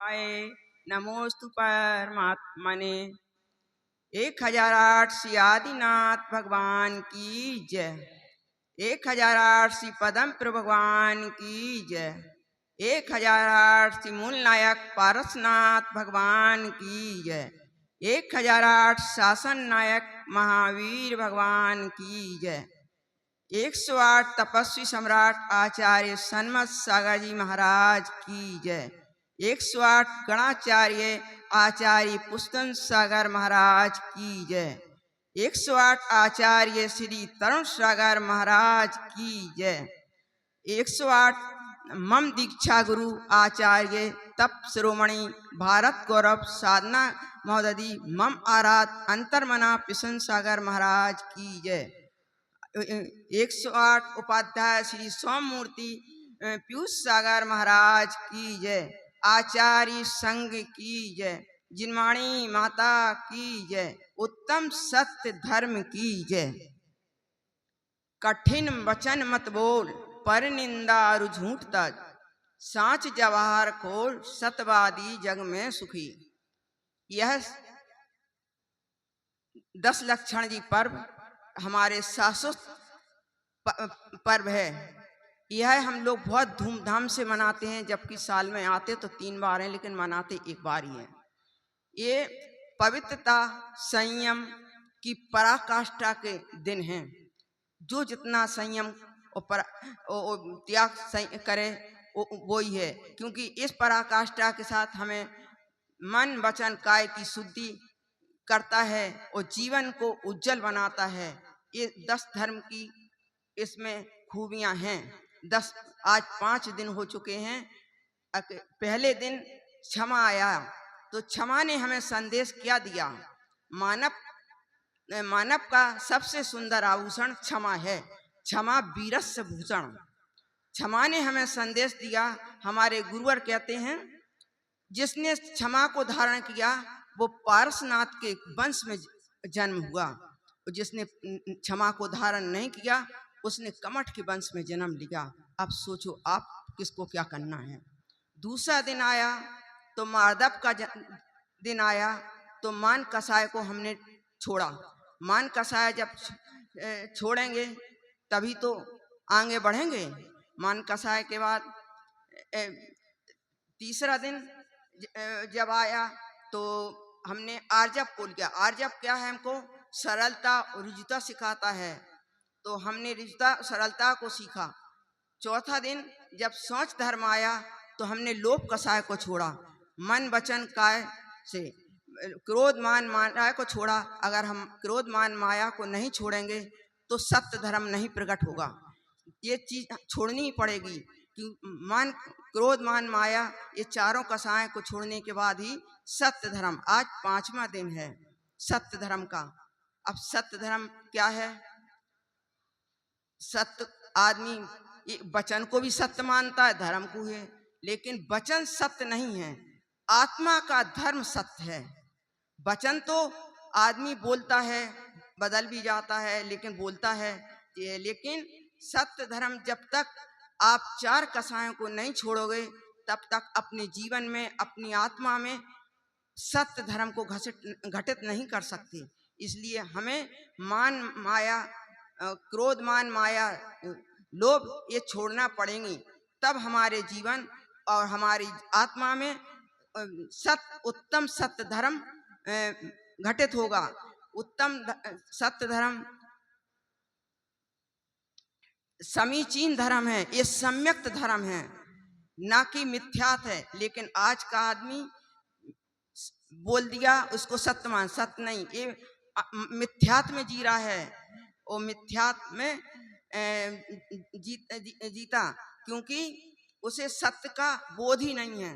आए नमोस्तु परमात्मने। 1008 श्री आदिनाथ भगवान की जय। 1008 श्री पदम प्रभु भगवान की जय। 1008 श्री मूल नायक पारसनाथ भगवान की जय। 1008 शासन नायक महावीर भगवान की जय। 108 तपस्वी सम्राट आचार्य सन्मत सागर जी महाराज की जय। 108 गणाचार्य आचार्य पुस्तन सागर महाराज की जय। 108 आचार्य श्री तरुण सागर महाराज की जय। 108 मम दीक्षा गुरु आचार्य तप शिरोमणि भारत गौरव साधना महोदधि मम आराध अंतर्मना पिशन सागर महाराज की जय। 108 उपाध्याय श्री सोममूर्ति पीयूष सागर महाराज की जय। आचार्य संघ की जय। जिनवाणी माता की जय। उत्तम सत्य धर्म की जय। कठिन वचन मत बोल पर निंदा और झूठ तज, सांच जवाहर खोल सतवादी जग में सुखी। यह 10 लक्षण जी पर्व हमारे शाश्वत पर्व है। यह हम लोग बहुत धूमधाम से मनाते हैं, जबकि साल में आते तो 3 बार हैं, लेकिन मनाते एक बार ही है। ये पवित्रता संयम की पराकाष्ठा के दिन हैं। जो जितना संयम और त्याग करे वो ही है, क्योंकि इस पराकाष्ठा के साथ हमें मन वचन काया की शुद्धि करता है और जीवन को उज्जवल बनाता है। ये 10 धर्म की इसमें खूबियां हैं। 10 आज 5 दिन हो चुके हैं। पहले दिन क्षमा आया, तो क्षमा ने हमें संदेश क्या दिया? मानव का सबसे सुंदर आभूषण क्षमा है। क्षमा वीरस्य भूषण। क्षमा ने हमें संदेश दिया। हमारे गुरुवर कहते हैं, जिसने क्षमा को धारण किया वो पारसनाथ के वंश में जन्म हुआ, और जिसने क्षमा को धारण नहीं किया उसने कमठ के वंश में जन्म लिया। अब सोचो आप किसको क्या करना है। दूसरा दिन आया तो माधव का दिन आया, तो मान कसाय को हमने छोड़ा। मान कसाय जब छोड़ेंगे तभी तो आगे बढ़ेंगे। मान कसाय के बाद तीसरा दिन जब आया तो हमने आर्जव को लिया। आर्जव क्या है? हमको सरलता और रुजुता सिखाता है, तो हमने रुजुता सरलता को सीखा। चौथा दिन जब सोच धर्म आया तो हमने लोभ कसाय को छोड़ा। मन वचन काय से क्रोध मान माया को छोड़ा। अगर हम क्रोध मान माया को नहीं छोड़ेंगे तो सत्य धर्म नहीं प्रकट होगा। ये चीज छोड़नी ही पड़ेगी कि मान क्रोध मान माया ये चारों कसाय को छोड़ने के बाद ही सत्य धर्म। आज 5वां दिन है सत्य धर्म का। अब सत्य धर्म क्या है? सत्य आदमी वचन को भी सत्य मानता है, धर्म को है, लेकिन वचन सत्य नहीं है। आत्मा का धर्म सत्य है। वचन तो आदमी बोलता है, बदल भी जाता है, लेकिन बोलता है। लेकिन सत्य धर्म जब तक आप 4 कसायों को नहीं छोड़ोगे तब तक अपने जीवन में अपनी आत्मा में सत्य धर्म को घटित नहीं कर सकते। इसलिए हमें मान माया, क्रोध मान माया, लोभ ये छोड़ना पड़ेंगे, तब हमारे जीवन और हमारी आत्मा में उत्तम सत्य धर्म घटित होगा। उत्तम सत्य धर्म समीचीन धर्म है, ये सम्यक धर्म है, ना कि मिथ्यात है। लेकिन आज का आदमी बोल दिया उसको सत्य मान, सत्य नहीं, ये मिथ्यात में जी रहा है। और मिथ्यात में जीता, क्योंकि उसे सत्य का बोध ही नहीं है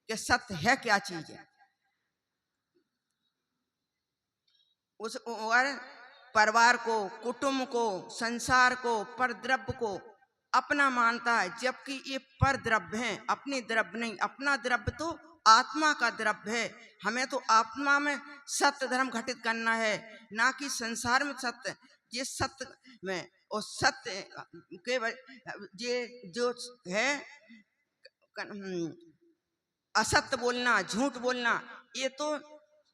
कि सत्य है क्या चीज है। उस और परिवार को, कुटुंब को, संसार को, परद्रव्य को अपना मानता है, जबकि ये परद्रव्य है, अपने द्रव्य नहीं। अपना द्रव्य तो आत्मा का द्रव्य है। हमें तो आत्मा में सत्य धर्म घटित करना है, ना कि संसार में सत्य। ये सत्य में और सत्य के ये जो है असत्य बोलना, झूठ बोलना, ये तो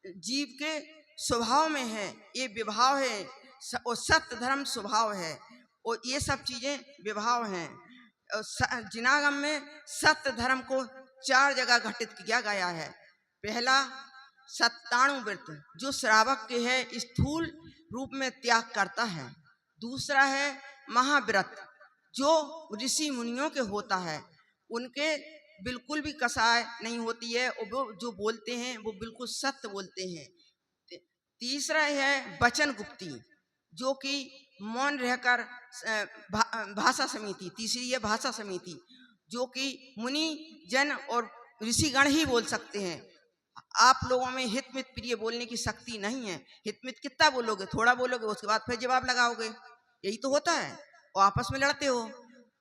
जीव के स्वभाव में है, ये विभाव है। और सत्य धर्म स्वभाव है, और ये सब चीजें विभाव हैं। जिनागम में सत्य धर्म को 4 जगह घटित किया गया है। पहला सत्ताणु व्रत, जो श्रावक के है स्थूल रूप में त्याग करता है। दूसरा है महाव्रत, जो ऋषि मुनियों के होता है, उनके बिल्कुल भी कसाय नहीं होती है, और वो जो बोलते हैं वो बिल्कुल सत्य बोलते हैं। तीसरा है वचन गुप्ती, जो कि मौन रहकर भाषा समिति। तीसरी है भाषा समिति, जो कि मुनि जन और ऋषिगण ही बोल सकते हैं। आप लोगों में हित मित प्रिय बोलने की शक्ति नहीं है। हित मित कितना बोलोगे, थोड़ा बोलोगे, उसके बाद फिर जवाब लगाओगे, यही तो होता है, और आपस में लड़ते हो।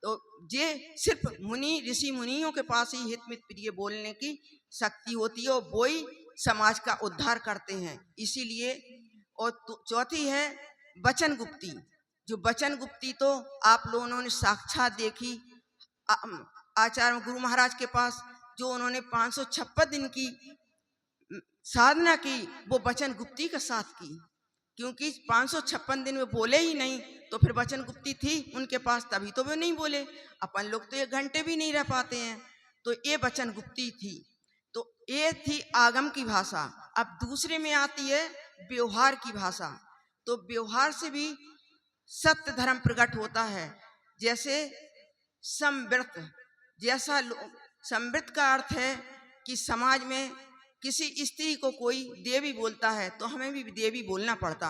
तो ये सिर्फ मुनि ऋषि मुनियों के पास ही हित मित प्रिय बोलने की शक्ति होती है, और वो ही समाज का उद्धार करते हैं। इसीलिए, और चौथी है वचन गुप्ती, जो वचन गुप्ती तो आप लोगों ने साक्षात देखी आचार्य गुरु महाराज के पास, जो उन्होंने 556 दिन की साधना की, वो वचन गुप्ती के साथ की। क्योंकि 556 दिन में बोले ही नहीं, तो फिर वचन गुप्ती थी उनके पास, तभी तो वे नहीं बोले। अपन लोग तो 1 घंटे भी नहीं रह पाते हैं, तो ये वचन गुप्ती थी। तो ये थी आगम की भाषा। अब दूसरे में आती है व्यवहार की भाषा। तो व्यवहार से भी सत्य धर्म प्रकट होता है। जैसे संवृत, जैसा संवृत का अर्थ है कि समाज में किसी स्त्री को कोई देवी बोलता है तो हमें भी देवी बोलना पड़ता,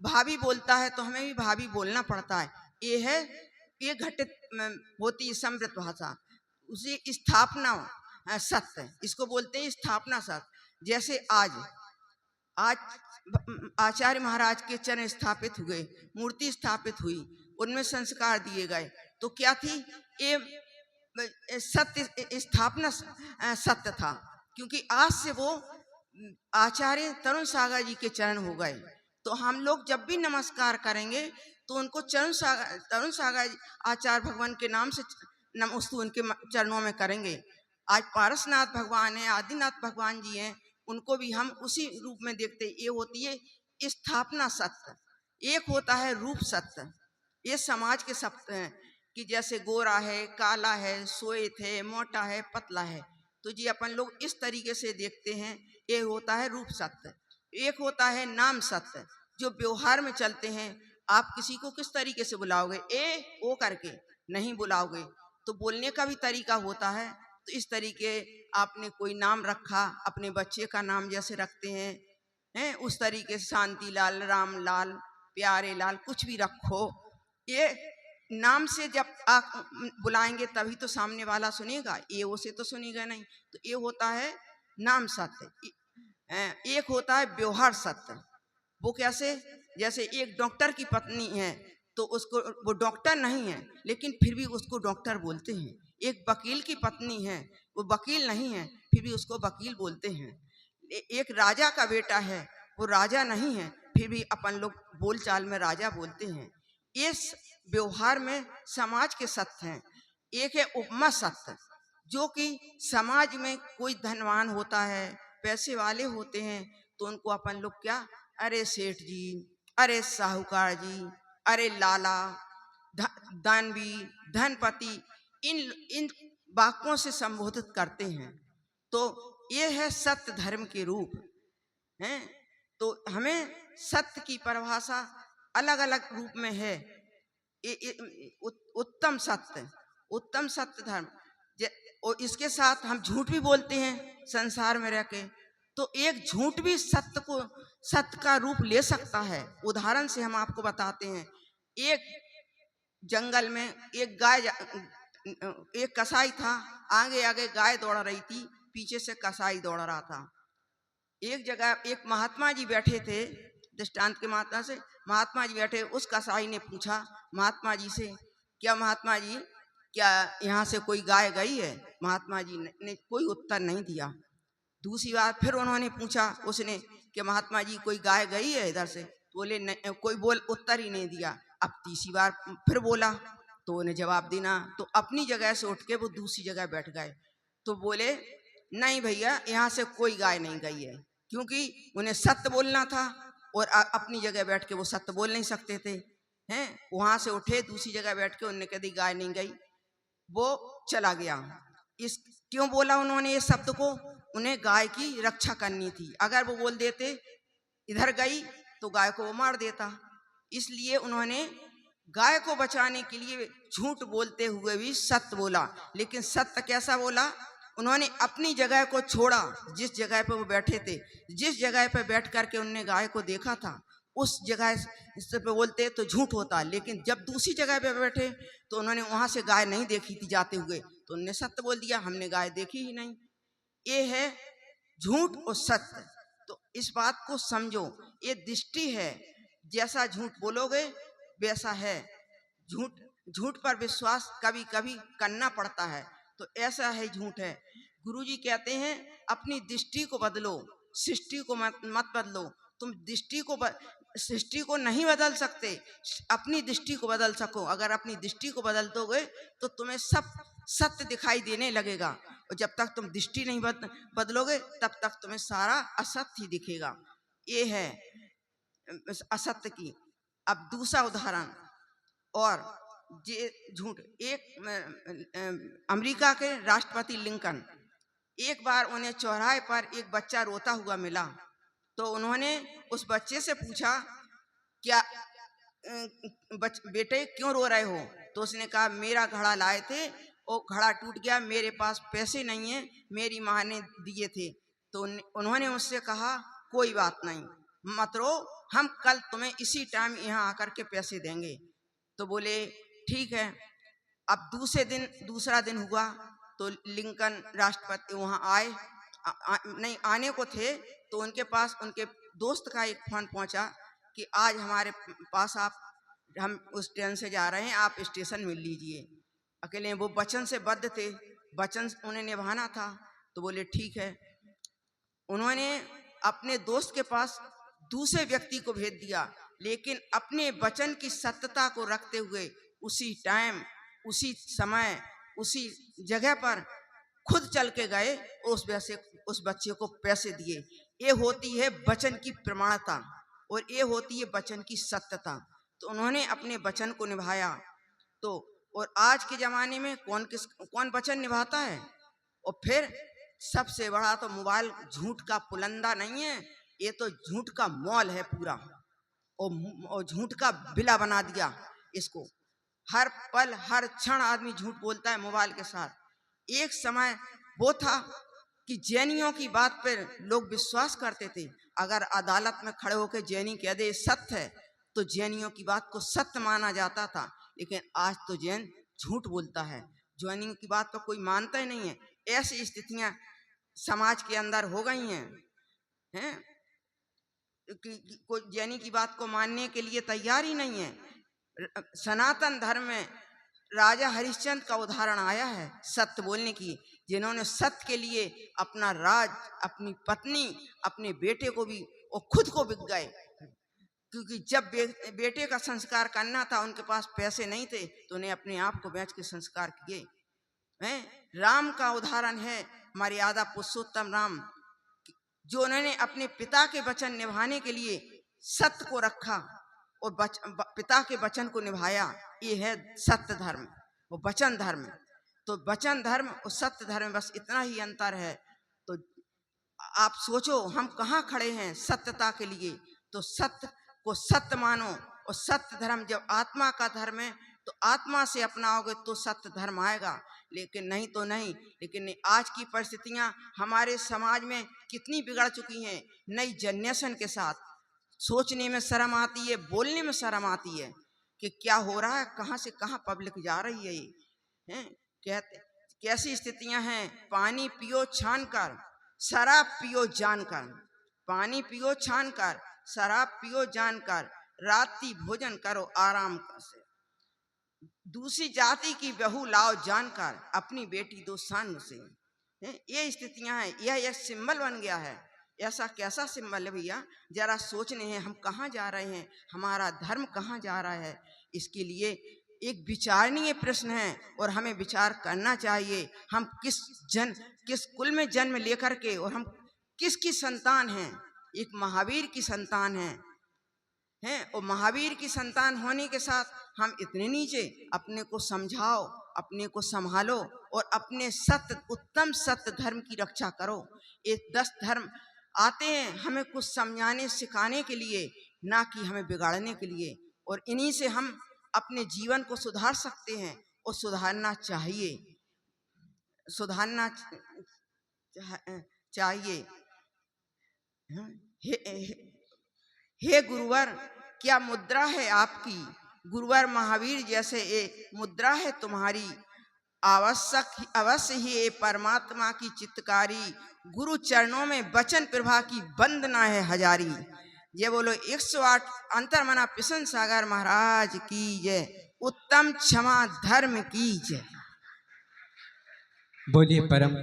भाभी बोलता है तो हमें भी भाभी बोलना पड़ता है। ये घटित होती है संवृत भाषा। उसी स्थापना सत्य, इसको बोलते हैं स्थापना सत्य। जैसे आज आचार्य महाराज के चरण स्थापित हुए, मूर्ति स्थापित हुई, उनमें संस्कार दिए गए, तो क्या थी ये सत्य, स्थापना सत्य था। क्योंकि आज से वो आचार्य तरुण सागर जी के चरण हो गए। तो हम लोग जब भी नमस्कार करेंगे तो उनको तरुण सागर आचार्य भगवान के नाम से नमस्तु उनके चरणों में करेंगे। आज पारसनाथ भगवान है, आदिनाथ भगवान जी हैं, उनको भी हम उसी रूप में देखते। ये होती है स्थापना सत्य। एक होता है रूप सत्य, ये समाज के सत्य हैं कि जैसे गोरा है, काला है, श्वेत है, मोटा है, पतला है, तो जी अपन लोग इस तरीके से देखते हैं। ये होता है रूप सत्य। एक होता है नाम सत्य, जो व्यवहार में चलते हैं। आप किसी को किस तरीके से बुलाओगे, ए ओ करके नहीं बुलाओगे, तो बोलने का भी तरीका होता है। तो इस तरीके आपने कोई नाम रखा, अपने बच्चे का नाम जैसे रखते हैं उस तरीके से शांति लाल, राम लाल, प्यारे लाल, कुछ भी रखो। ये नाम से जब आप बुलाएंगे तभी तो सामने वाला सुनेगा, ये उसे तो सुनेगा नहीं। तो ये होता है नाम सत्य। एक होता है व्यवहार सत्य। वो कैसे, जैसे एक डॉक्टर की पत्नी है तो उसको, वो डॉक्टर नहीं है लेकिन फिर भी उसको डॉक्टर बोलते हैं। एक वकील की पत्नी है, वो वकील नहीं है फिर भी उसको वकील बोलते हैं। एक राजा का बेटा है, वो राजा नहीं है फिर भी अपन लोग बोलचाल में राजा बोलते हैं। इस व्यवहार में समाज के सत्य हैं। एक है उपमा सत्य, जो कि समाज में कोई धनवान होता है, पैसे वाले होते हैं, तो उनको अपन लोग क्या, अरे सेठ जी, अरे साहूकार जी, अरे लाला, दानवी, धनपति, इन वाक्यों से संबोधित करते हैं। तो ये है सत्य धर्म के रूप हैं। तो हमें सत्य की परिभाषा अलग अलग रूप में है। उत्तम सत्य धर्म, और इसके साथ हम झूठ भी बोलते हैं संसार में रह के। तो एक झूठ भी सत्य का रूप ले सकता है। उदाहरण से हम आपको बताते हैं। एक जंगल में एक कसाई था, आगे आगे गाय दौड़ रही थी, पीछे से कसाई दौड़ रहा था। एक जगह एक महात्मा जी बैठे थे, दृष्टांत के मात्रा से महात्मा जी बैठे। उस कसाई ने पूछा महात्मा जी से, क्या महात्मा जी, क्या यहाँ से कोई गाय गई है? महात्मा जी ने कोई उत्तर नहीं दिया। दूसरी बार फिर उन्होंने पूछा उसने कि महात्मा जी कोई गाय गई है इधर से? तो बोले नहीं, कोई उत्तर ही नहीं दिया। अब तीसरी बार फिर बोला तो उन्हें जवाब देना, तो अपनी जगह से उठ के वो दूसरी जगह बैठ गए। तो बोले नहीं भैया, यहाँ से कोई गाय नहीं गई है, क्योंकि उन्हें सत्य बोलना था और अपनी जगह बैठ के वो सत्य बोल नहीं सकते थे। हैं, वहां से उठे, दूसरी जगह बैठ के उन्होंने कह दी गाय नहीं गई, वो चला गया। इस क्यों बोला उन्होंने ये शब्द को? उन्हें गाय की रक्षा करनी थी। अगर वो बोल देते इधर गई तो गाय को वो मार देता, इसलिए उन्होंने गाय को बचाने के लिए झूठ बोलते हुए भी सत्य बोला। लेकिन सत्य कैसा बोला? उन्होंने अपनी जगह को छोड़ा, जिस जगह पे वो बैठे थे, जिस जगह पे बैठ करके उन्होंने गाय को देखा था, उस जगह से पे बोलते तो झूठ होता। लेकिन जब दूसरी जगह पे बैठे तो उन्होंने वहां से गाय नहीं देखी थी जाते हुए, तो उन्होंने सत्य बोल दिया, हमने गाय देखी ही नहीं। ये है झूठ और सत्य। तो इस बात को समझो, ये दृष्टि है, जैसा झूठ बोलोगे वैसा है। झूठ झूठ पर विश्वास कभी कभी करना पड़ता है, तो ऐसा है झूठ है। गुरुजी कहते हैं अपनी दृष्टि को बदलो, सृष्टि को मत बदलो। तुम सृष्टि को नहीं बदल सकते, अपनी दृष्टि को बदल सको। अगर अपनी दृष्टि को बदल दोगे तो तुम्हें सब सत्य दिखाई देने लगेगा, और जब तक तुम दृष्टि नहीं बदलोगे तब तक तुम्हें सारा असत्य ही दिखेगा। ये है असत्य की। अब दूसरा उदाहरण, और ये झूठ। एक अमेरिका के राष्ट्रपति लिंकन, एक बार उन्हें चौराहे पर एक बच्चा रोता हुआ मिला, तो उन्होंने उस बच्चे से पूछा, क्या बेटे क्यों रो रहे हो? तो उसने कहा, मेरा घड़ा लाए थे और घड़ा टूट गया, मेरे पास पैसे नहीं है, मेरी माँ ने दिए थे। तो उन्होंने उससे कहा, कोई बात नहीं, मत रो, हम कल तुम्हें इसी टाइम यहाँ आकर के पैसे देंगे। तो बोले ठीक है। अब दूसरा दिन हुआ तो लिंकन राष्ट्रपति वहां आए, नहीं आने को थे, तो उनके पास उनके दोस्त का एक फोन पहुंचा कि आज हमारे पास हम उस ट्रेन से जा रहे हैं, आप स्टेशन मिल लीजिए। अकेले वो वचन से बद्ध थे, वचन उन्हें निभाना था, तो बोले ठीक है। उन्होंने अपने दोस्त के पास दूसरे व्यक्ति को भेज दिया, लेकिन अपने वचन की सत्यता को रखते हुए उसी टाइम, उसी समय, उसी जगह पर खुद चल के गए, उस बच्चे को पैसे दिए। ये होती है वचन की प्रमाणता, और ये होती है वचन की सत्यता। तो उन्होंने अपने वचन को निभाया। तो और आज के जमाने में कौन वचन निभाता है? और फिर सबसे बड़ा तो मोबाइल झूठ का पुलंदा नहीं है, ये तो झूठ का मॉल है पूरा, और झूठ का बिला बना दिया इसको। हर पल हर क्षण आदमी झूठ बोलता है मोबाइल के साथ। एक समय वो था कि जैनियों की बात पर लोग विश्वास करते थे। अगर अदालत में खड़े होकर जैनी कह दे सत्य है, तो जैनियों की बात को सत्य माना जाता था। लेकिन आज तो जैन झूठ बोलता है, जैनियों की बात को कोई मानता ही नहीं है। ऐसी स्थितियां समाज के अंदर हो गई हैं कि कोई जैनी की बात को मानने के लिए तैयार ही नहीं है। सनातन धर्म में राजा हरिश्चंद्र का उदाहरण आया है सत्य बोलने की, जिन्होंने सत्य के लिए अपना राज, अपनी पत्नी, अपने बेटे को भी और खुद को बिक गए, क्योंकि जब बेटे का संस्कार करना था, उनके पास पैसे नहीं थे, तो उन्हें अपने आप को बेच के संस्कार किए हैं। राम का उदाहरण है, मर्यादा पुरुषोत्तम राम, जो उन्होंने अपने पिता के वचन निभाने के लिए सत्य को रखा और पिता के वचन को निभाया। ये है सत्य धर्म, वो वचन धर्म। तो वचन धर्म और सत्य धर्म बस इतना ही अंतर है। तो आप सोचो हम कहाँ खड़े हैं सत्यता के लिए। तो सत्य को सत्य मानो, और सत्य धर्म जब आत्मा का धर्म है तो आत्मा से अपनाओगे तो सत्य धर्म आएगा, लेकिन नहीं तो नहीं। लेकिन आज की परिस्थितियां हमारे समाज में कितनी बिगड़ चुकी हैं। नई जनरेशन के साथ सोचने में शर्म आती है, बोलने में शर्म आती है कि क्या हो रहा है, कहाँ से कहाँ पब्लिक जा रही है। ये हैं कहते कैसी स्थितियां हैं। पानी पियो छान कर, शराब पियो जानकर, पानी पियो छान कर, शराब पियो जानकर, रात्रि भोजन करो आराम से, दूसरी जाति की बहू लाओ जानकर, अपनी बेटी दो शान से। ये स्थितियां हैं, यह एक सिंबल बन गया है। ऐसा कैसा सिंबल है भैया, जरा सोचने हैं हम कहाँ जा रहे हैं, हमारा धर्म कहाँ जा रहा है। इसके लिए एक विचारणीय प्रश्न है और हमें विचार करना चाहिए। हम किस कुल में जन्म लेकर के और हम किसकी संतान हैं? एक महावीर की संतान हैं और महावीर की संतान होने के साथ हम इतने नीचे, अपने को समझाओ, अपने को संभालो और अपने उत्तम सत्य धर्म की रक्षा करो। ये 10 धर्म आते हैं हमें कुछ समझाने सिखाने के लिए, ना कि हमें बिगाड़ने के लिए, और इन्हीं से हम अपने जीवन को सुधार सकते हैं और सुधारना चाहिए, सुधारना चाहिए। हे गुरुवर, क्या मुद्रा है आपकी? गुरुवर महावीर जैसे ये मुद्रा है तुम्हारी। अवश्य ही ये परमात्मा की चित्तकारी, गुरु चरणों में वचन प्रभा की वंदना है हजारी। ये बोलो 108 अंतर्मना पिशन सागर महाराज की जय। उत्तम क्षमा धर्म की जय। बोलिए परम